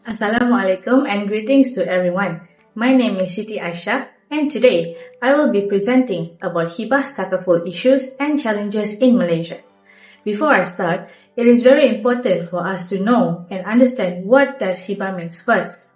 Assalamualaikum and greetings to everyone. My name is Siti Aisha and today I will be presenting about hibah takaful issues and challenges in Malaysia. Before I start, it is very important for us to know and understand what does hibah means first.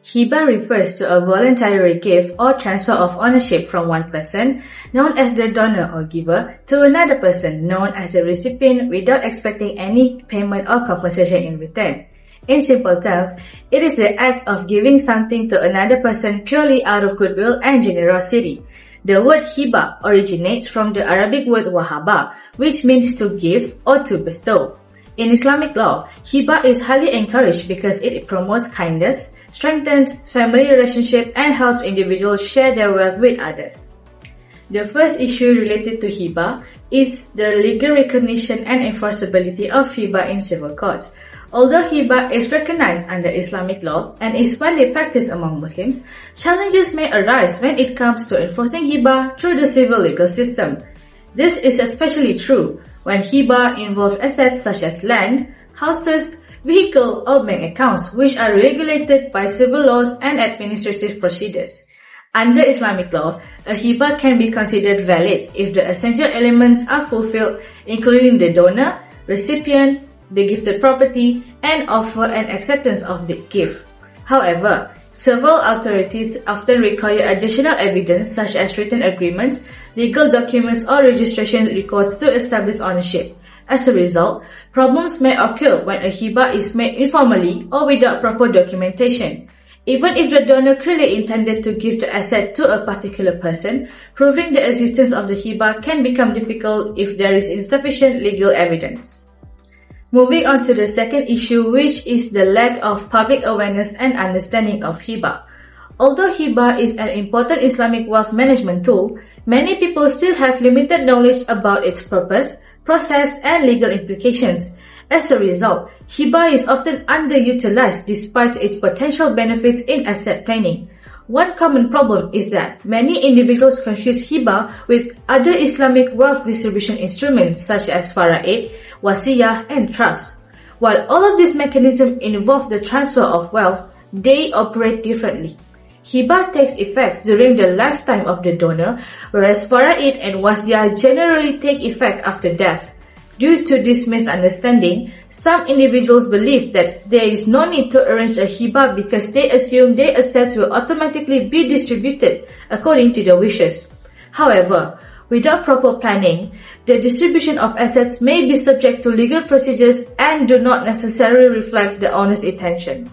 Hibah refers to a voluntary gift or transfer of ownership from one person, known as the donor or giver, to another person, known as the recipient, without expecting any payment or compensation in return. In simple terms, it is the act of giving something to another person purely out of goodwill and generosity. The word hibah originates from the Arabic word wahaba, which means to give or to bestow. In Islamic law, hibah is highly encouraged because it promotes kindness, strengthens family relationships, and helps individuals share their wealth with others. The first issue related to hibah is the legal recognition and enforceability of hibah in civil courts. Although hibah is recognized under Islamic law and is widely practiced among Muslims, challenges may arise when it comes to enforcing hibah through the civil legal system. This is especially true when hibah involves assets such as land, houses, vehicle, or bank accounts, which are regulated by civil laws and administrative procedures. Under Islamic law, a hibah can be considered valid if the essential elements are fulfilled, including the donor, recipient, the gifted property, and offer and acceptance of the gift. However, civil authorities often require additional evidence such as written agreements, legal documents, or registration records to establish ownership. As a result, problems may occur when a hibah is made informally or without proper documentation. Even if the donor clearly intended to give the asset to a particular person, proving the existence of the hibah can become difficult if there is insufficient legal evidence. Moving on to the second issue, which is the lack of public awareness and understanding of hibah. Although hibah is an important Islamic wealth management tool, many people still have limited knowledge about its purpose, process, and legal implications. As a result, hibah is often underutilized despite its potential benefits in asset planning. One common problem is that many individuals confuse hibah with other Islamic wealth distribution instruments such as faraid, wasiyah, and trust. While all of these mechanisms involve the transfer of wealth, they operate differently. Hibah takes effect during the lifetime of the donor, whereas faraid and wasiyah generally take effect after death. Due to this misunderstanding, some individuals believe that there is no need to arrange a hibah because they assume their assets will automatically be distributed according to their wishes. However, without proper planning, the distribution of assets may be subject to legal procedures and do not necessarily reflect the owner's intention.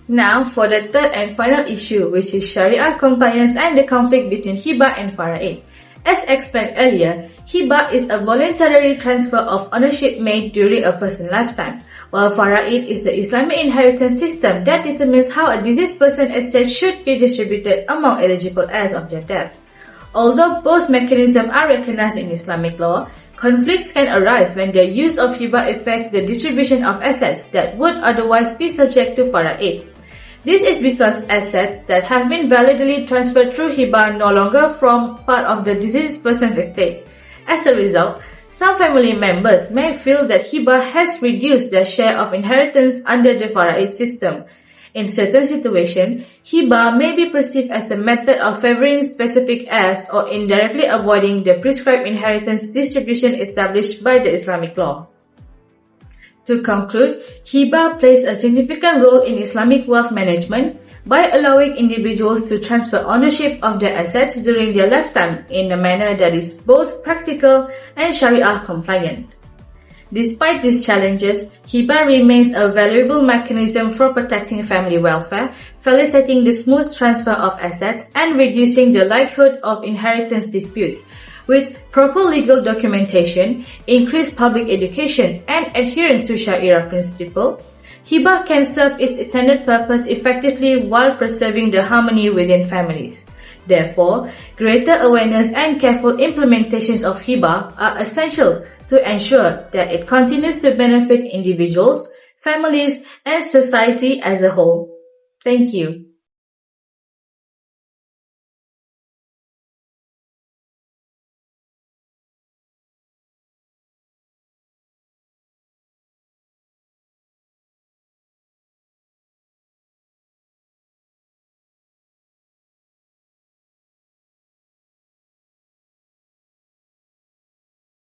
Now for the third and final issue, which is Sharia compliance and the conflict between hibah and faraid. As explained earlier, hibah is a voluntary transfer of ownership made during a person's lifetime, while faraid is the Islamic inheritance system that determines how a deceased person's estate should be distributed among eligible heirs of their death. Although both mechanisms are recognized in Islamic law, conflicts can arise when the use of hibah affects the distribution of assets that would otherwise be subject to faraid. This is because assets that have been validly transferred through hibah no longer form part of the deceased person's estate. As a result, some family members may feel that hibah has reduced their share of inheritance under the faraid system. In certain situations, hibah may be perceived as a method of favoring specific heirs or indirectly avoiding the prescribed inheritance distribution established by the Islamic law. To conclude, hibah plays a significant role in Islamic wealth management by allowing individuals to transfer ownership of their assets during their lifetime in a manner that is both practical and Sharia compliant. Despite these challenges, hibah remains a valuable mechanism for protecting family welfare, facilitating the smooth transfer of assets, and reducing the likelihood of inheritance disputes. With proper legal documentation, increased public education, and adherence to Sharia principles, hibah can serve its intended purpose effectively while preserving the harmony within families. Therefore, greater awareness and careful implementations of hibah are essential to ensure that it continues to benefit individuals, families, and society as a whole. Thank you.